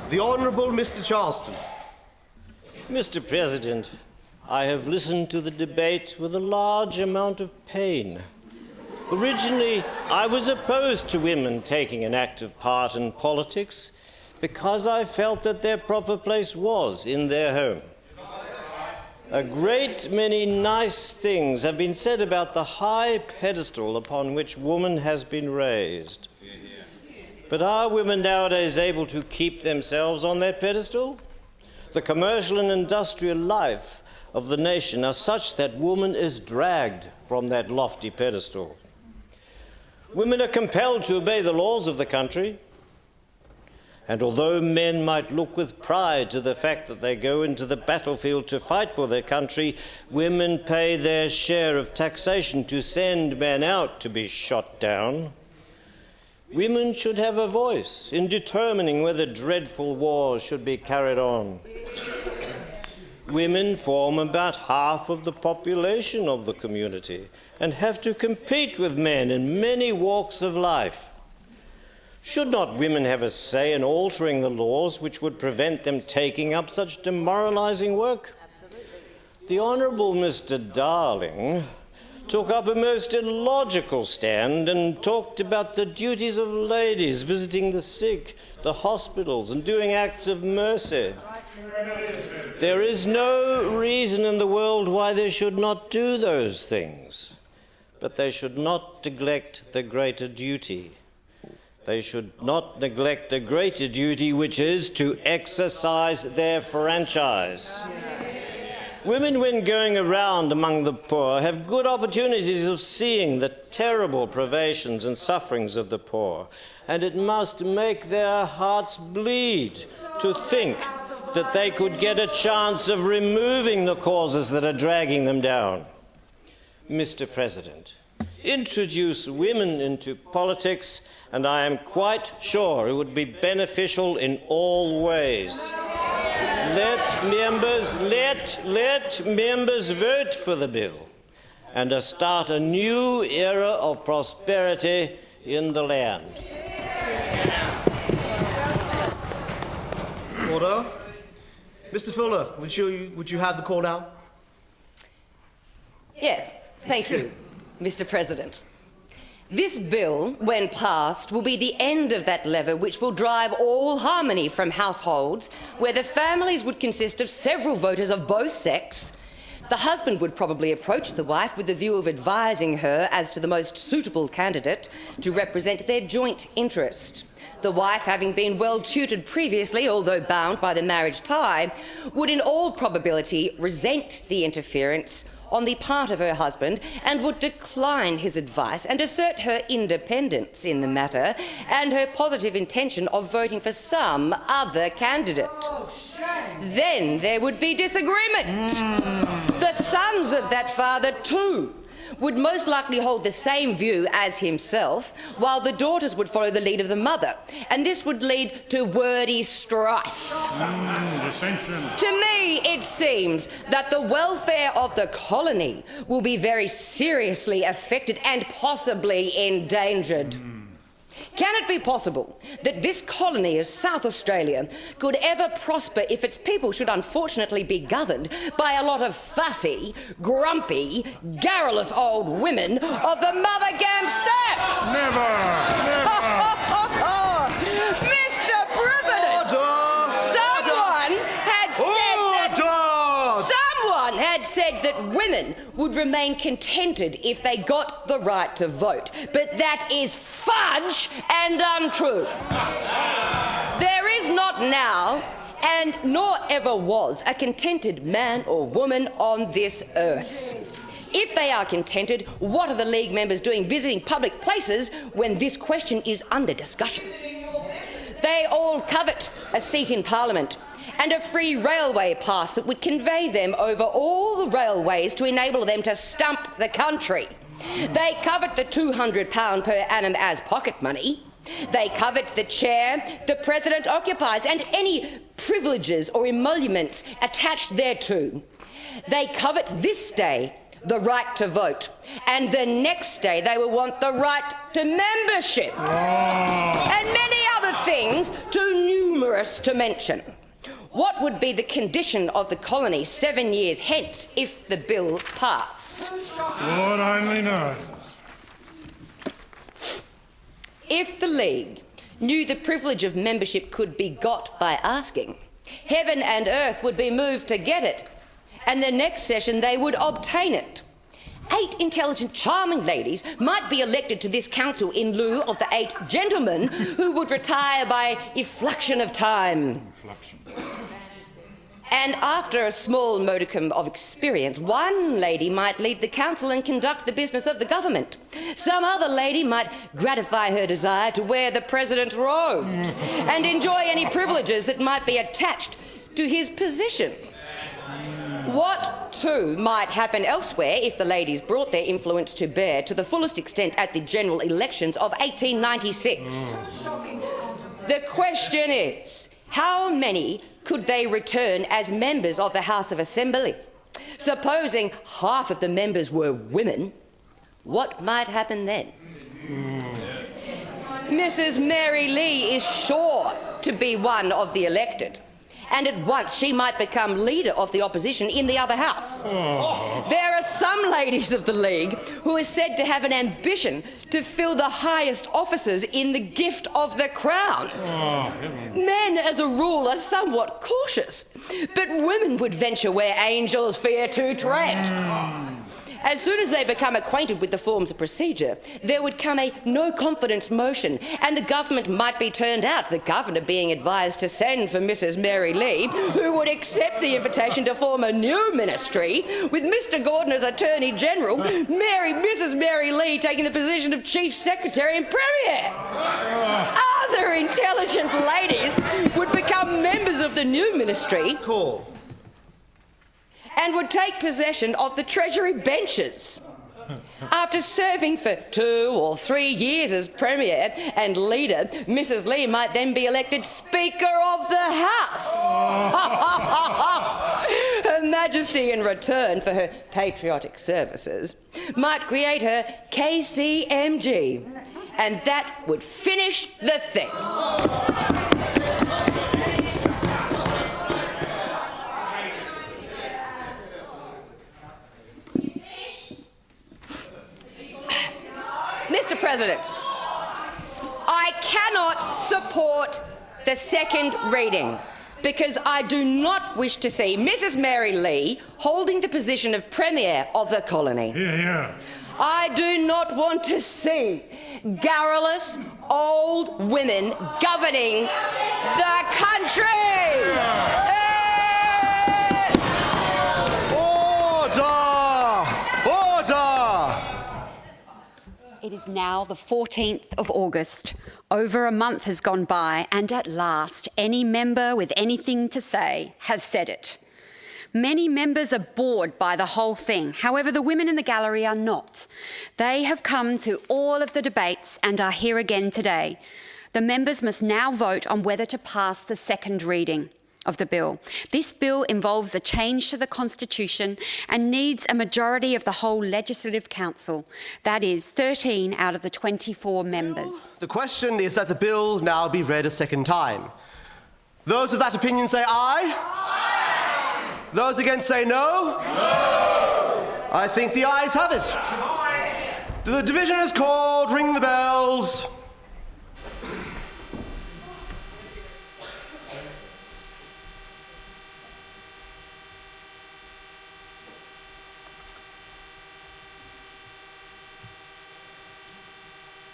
The Honourable Mr Charleston. Mr President, I have listened to the debate with a large amount of pain. Originally, I was opposed to women taking an active part in politics because I felt that their proper place was in their home. A great many nice things have been said about the high pedestal upon which woman has been raised. But are women nowadays able to keep themselves on that pedestal? The commercial and industrial life of the nation are such that woman is dragged from that lofty pedestal. Women are compelled to obey the laws of the country, and although men might look with pride to the fact that they go into the battlefield to fight for their country, women pay their share of taxation to send men out to be shot down. Women should have a voice in determining whether dreadful wars should be carried on. Women form about half of the population of the community and have to compete with men in many walks of life. Should not women have a say in altering the laws which would prevent them taking up such demoralising work? Absolutely. The Honourable Mr. Darling took up a most illogical stand and talked about the duties of ladies visiting the sick, the hospitals, and doing acts of mercy. There is no reason in the world why they should not do those things, but they should not neglect the greater duty. They should not neglect the greater duty, which is to exercise their franchise. Women, when going around among the poor, have good opportunities of seeing the terrible privations and sufferings of the poor, and it must make their hearts bleed to think that they could get a chance of removing the causes that are dragging them down. Mr. President, introduce women into politics, and I am quite sure it would be beneficial in all ways. Let members vote for the bill and start a new era of prosperity in the land. Order. Mr. Fuller, would you have the call now? Yes, thank you, Mr. President. This bill, when passed, will be the end of that lever which will drive all harmony from households where the families would consist of several voters of both sex. The husband would probably approach the wife with the view of advising her as to the most suitable candidate to represent their joint interest. The wife, having been well tutored previously, although bound by the marriage tie, would in all probability resent the interference on the part of her husband and would decline his advice and assert her independence in the matter and her positive intention of voting for some other candidate. Then there would be disagreement. The sons of that father, too, would most likely hold the same view as himself, while the daughters would follow the lead of the mother, and this would lead to wordy strife. To me, it seems that the welfare of the colony will be very seriously affected and possibly endangered. Can it be possible that this colony of South Australia could ever prosper if its people should unfortunately be governed by a lot of fussy, grumpy, garrulous old women of the Mother Gam stamp? Never! Mr. President! Someone had said that women would remain contented if they got the right to vote, but that is fudge and untrue. There is not now, and nor ever was, a contented man or woman on this earth. If they are contented, what are the League members doing visiting public places when this question is under discussion? They all covet a seat in Parliament and a free railway pass that would convey them over all the railways to enable them to stump the country. They covet the £200 per annum as pocket money. They covet the chair the President occupies and any privileges or emoluments attached thereto. They covet this day the right to vote, and the next day they will want the right to membership. And many other things too numerous to mention. What would be the condition of the colony 7 years hence if the bill passed? Lord only knows. If the League knew the privilege of membership could be got by asking, heaven and earth would be moved to get it, and the next session they would obtain it. 8 intelligent, charming ladies might be elected to this council in lieu of the 8 gentlemen who would retire by effluxion of time. And after a small modicum of experience, one lady might lead the council and conduct the business of the government. Some other lady might gratify her desire to wear the president's robes and enjoy any privileges that might be attached to his position. What, too, might happen elsewhere if the ladies brought their influence to bear to the fullest extent at the general elections of 1896. The question is, how many could they return as members of the House of Assembly? Supposing half of the members were women, what might happen then? Mrs. Mary Lee is sure to be one of the elected, and at once she might become leader of the opposition in the other house. There are some ladies of the League who are said to have an ambition to fill the highest offices in the gift of the crown. Men, as a rule, are somewhat cautious, but women would venture where angels fear to tread. As soon as they become acquainted with the forms of procedure, there would come a no-confidence motion, and the government might be turned out, the governor being advised to send for Mrs. Mary Lee, who would accept the invitation to form a new ministry, with Mr. Gordon as Attorney General, Mrs. Mary Lee taking the position of Chief Secretary and Premier. Other intelligent ladies would become members of the new ministry. Call. And would take possession of the Treasury benches. After serving for 2 or 3 years as Premier and leader, Mrs. Lee might then be elected Speaker of the House. Her Majesty, in return for her patriotic services, might create her KCMG, and that would finish the thing. Mr. President, I cannot support the second reading because I do not wish to see Mrs. Mary Lee holding the position of Premier of the colony. I do not want to see garrulous old women governing the country. It is now the 14th of August. Over a month has gone by, and at last, any member with anything to say has said it. Many members are bored by the whole thing. However, the women in the gallery are not. They have come to all of the debates and are here again today. The members must now vote on whether to pass the second reading of the bill. This bill involves a change to the Constitution and needs a majority of the whole Legislative Council, that is 13 out of the 24 members. The question is that the bill now be read a second time. Those of that opinion say aye. Aye. Those against say no. No. I think the ayes have it. The division is called. Ring the bells.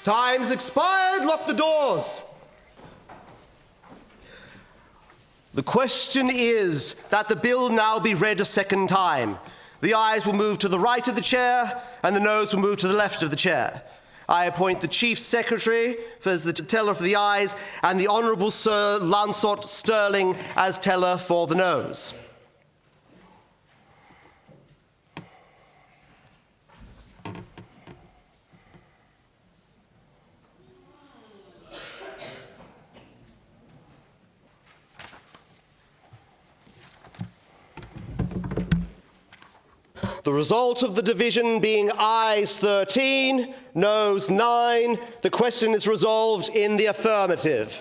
Time's expired. Lock the doors. The question is that the bill now be read a second time. The ayes will move to the right of the chair and the noes will move to the left of the chair. I appoint the Chief Secretary as the teller for the ayes and the Honourable Sir Lancelot Sterling as teller for the noes. The result of the division being ayes 13, noes 9, the question is resolved in the affirmative.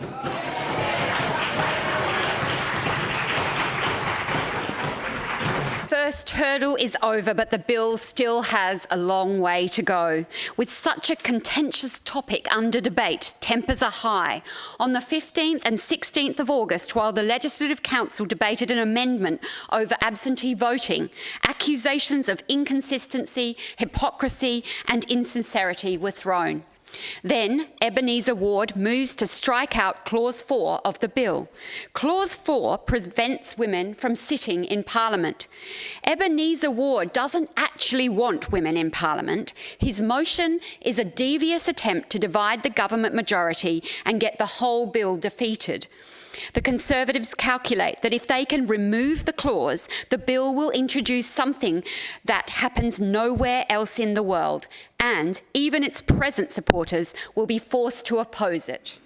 first hurdle is over, but the bill still has a long way to go. With such a contentious topic under debate, tempers are high. On the 15th and 16th of August, while the Legislative Council debated an amendment over absentee voting, accusations of inconsistency, hypocrisy and insincerity were thrown. Then Ebenezer Ward moves to strike out Clause 4 of the bill. Clause 4 prevents women from sitting in Parliament. Ebenezer Ward doesn't actually want women in Parliament. His motion is a devious attempt to divide the government majority and get the whole bill defeated. The Conservatives calculate that if they can remove the clause, the bill will introduce something that happens nowhere else in the world, and even its present supporters will be forced to oppose it.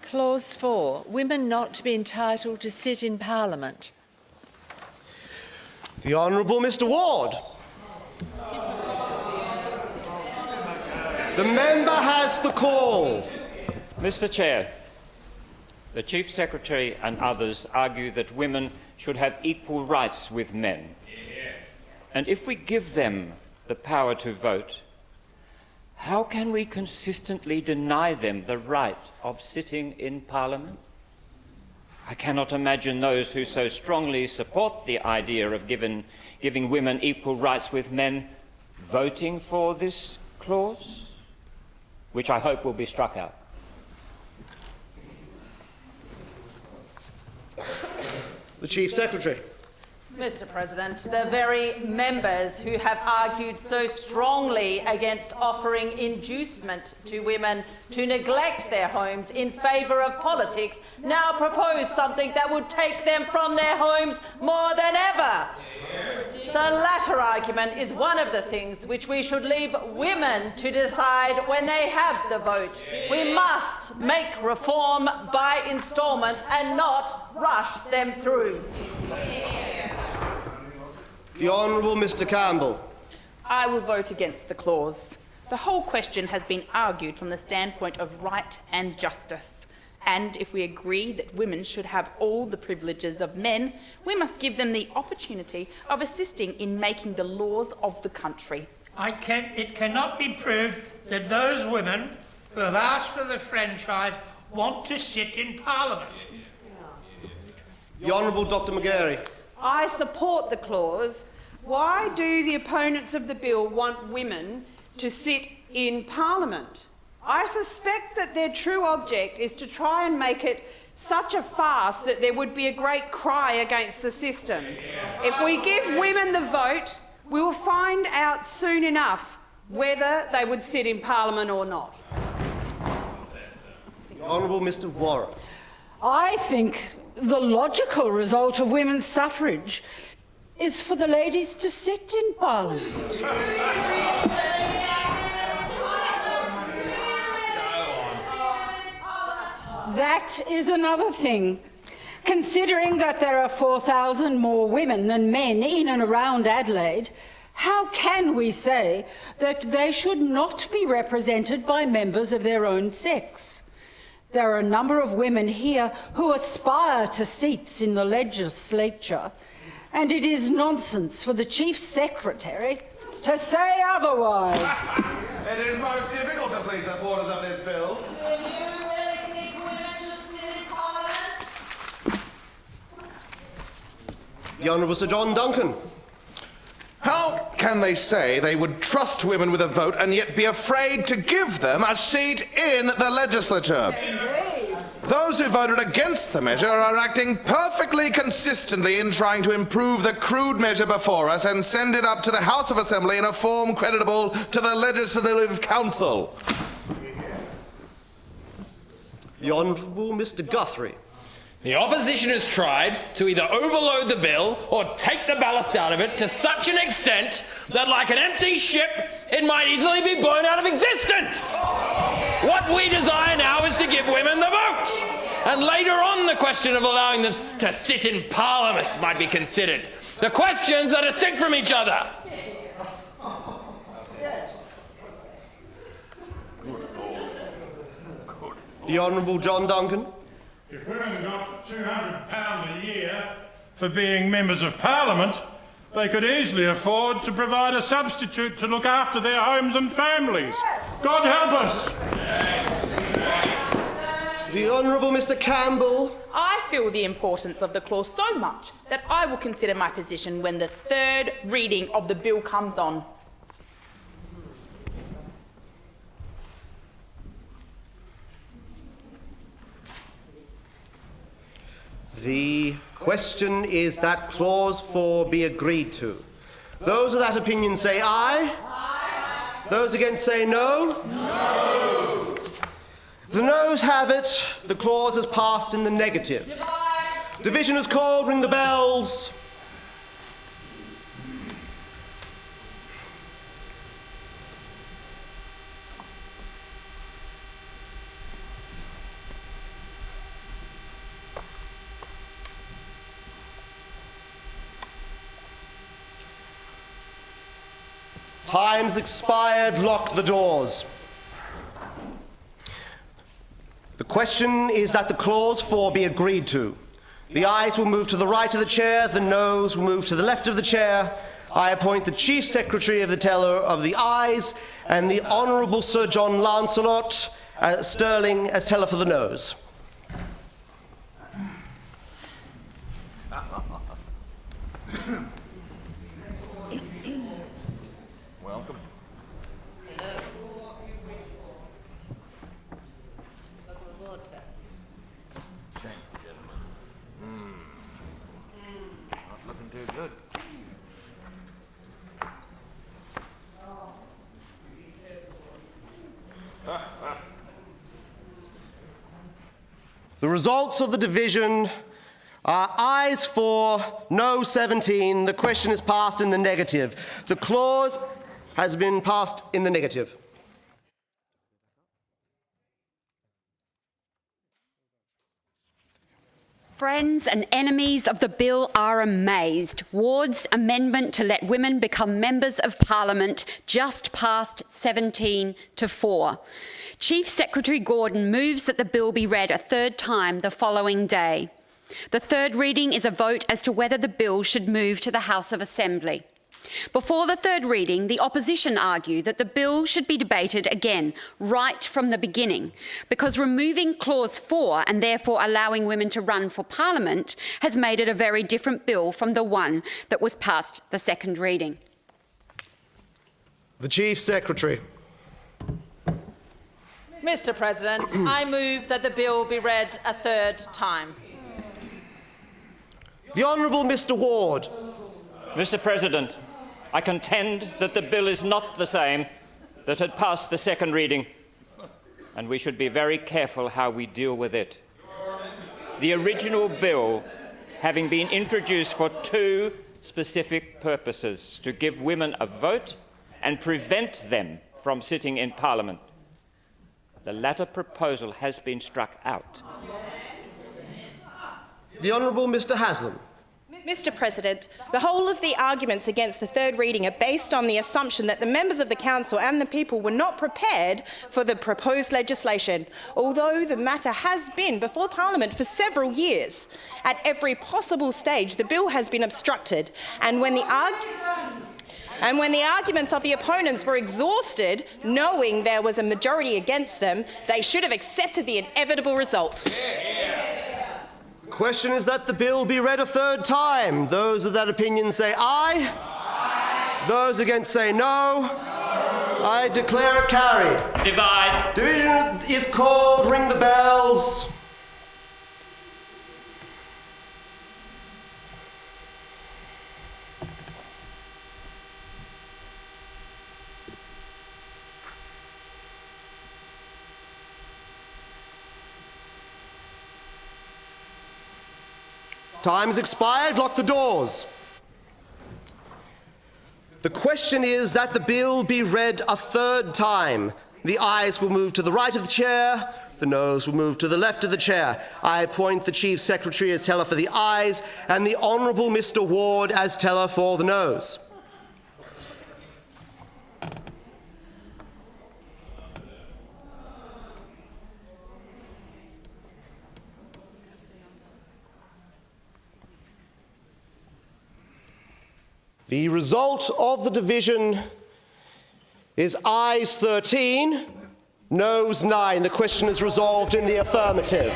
Clause 4. Women not to be entitled to sit in Parliament. The Honourable Mr Ward. The member has the call. Mr. Chair, the Chief Secretary and others argue that women should have equal rights with men. And if we give them the power to vote, how can we consistently deny them the right of sitting in Parliament? I cannot imagine those who so strongly support the idea of giving women equal rights with men voting for this clause, which I hope will be struck out. The Chief Secretary. Mr. President, the very members who have argued so strongly against offering inducement to women to neglect their homes in favour of politics now propose something that would take them from their homes more than ever. The latter argument is one of the things which we should leave women to decide when they have the vote. We must make reform by instalments and not rush them through. The Honourable Mr Campbell. I will vote against the clause. The whole question has been argued from the standpoint of right and justice. And if we agree that women should have all the privileges of men, we must give them the opportunity of assisting in making the laws of the country. It cannot be proved that those women who have asked for the franchise want to sit in Parliament. The Honourable Dr McGarry. I support the clause. Why do the opponents of the bill want women to sit in Parliament? I suspect that their true object is to try and make it such a farce that there would be a great cry against the system. If we give women the vote, we will find out soon enough whether they would sit in Parliament or not. The Honourable Mr Warren. I think the logical result of women's suffrage is for the ladies to sit in Parliament. That is another thing. Considering that there are 4,000 more women than men in and around Adelaide, how can we say that they should not be represented by members of their own sex? There are a number of women here who aspire to seats in the legislature, and it is nonsense for the Chief Secretary to say otherwise. It is most difficult to please supporters of this bill. Do you really think women should sit in Parliament? The Honourable Sir John Duncan. How can they say they would trust women with a vote and yet be afraid to give them a seat in the legislature? Indeed. Those who voted against the measure are acting perfectly consistently in trying to improve the crude measure before us and send it up to the House of Assembly in a form creditable to the Legislative Council. The Honourable Mr Guthrie. The opposition has tried to either overload the bill or take the ballast out of it to such an extent that, like an empty ship, it might easily be blown out of existence. What we desire now is to give women the vote. And later on, the question of allowing them to sit in Parliament might be considered. The questions are distinct from each other. The Honourable John Duncan. If women got £200 a year for being members of Parliament, they could easily afford to provide a substitute to look after their homes and families. God help us. The Honourable Mr Campbell. I feel the importance of the clause so much that I will consider my position when the third reading of the bill comes on. The question is that clause 4 be agreed to. Those of that opinion say aye. Aye. Those against say no. No. The noes have it. The clause is passed in the negative. Division is called. Ring the bells. Time's expired. Lock the doors. The question is that the clause 4 be agreed to. The ayes will move to the right of the chair, the noes will move to the left of the chair. I appoint the Chief Secretary of the teller of the ayes and the Honourable Sir John Lancelot Sterling as teller for the noes. Welcome. Not looking too good. The results of the division are ayes 4, no 17. The question is passed in the negative. The clause has been passed in the negative. Friends and enemies of the bill are amazed. Ward's amendment to let women become members of Parliament just passed 17 to 4. Chief Secretary Gordon moves that the bill be read a third time the following day. The third reading is a vote as to whether the bill should move to the House of Assembly. Before the third reading, the opposition argue that the bill should be debated again right from the beginning because removing clause 4 and therefore allowing women to run for Parliament has made it a very different bill from the one that was passed the second reading. The Chief Secretary. Mr. President, I move that the bill be read a third time. The Honourable Mr Ward. Mr. President, I contend that the bill is not the same that had passed the second reading, and we should be very careful how we deal with it. The original bill, having been introduced for two specific purposes, to give women a vote and prevent them from sitting in Parliament. The latter proposal has been struck out. The Honourable Mr Haslam. Mr. President, the whole of the arguments against the third reading are based on the assumption that the members of the Council and the people were not prepared for the proposed legislation, although the matter has been before Parliament for several years. At every possible stage, the bill has been obstructed, and when the arguments of the opponents were exhausted, knowing there was a majority against them, they should have accepted the inevitable result. Question is that the bill be read a third time. Those of that opinion say aye. Aye. Those against say no. I declare it carried. Divide. Division is called. Ring the bells. Time's expired. Lock the doors. The question is that the bill be read a third time. The ayes will move to the right of the chair. The noes will move to the left of the chair. I appoint the Chief Secretary as teller for the ayes and the Honourable Mr Ward as teller for the noes. The result of the division is ayes 13, noes 9. The question is resolved in the affirmative.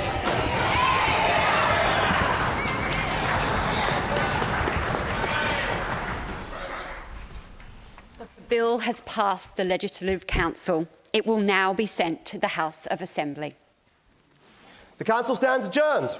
The bill has passed the Legislative Council. It will now be sent to the House of Assembly. The Council stands adjourned.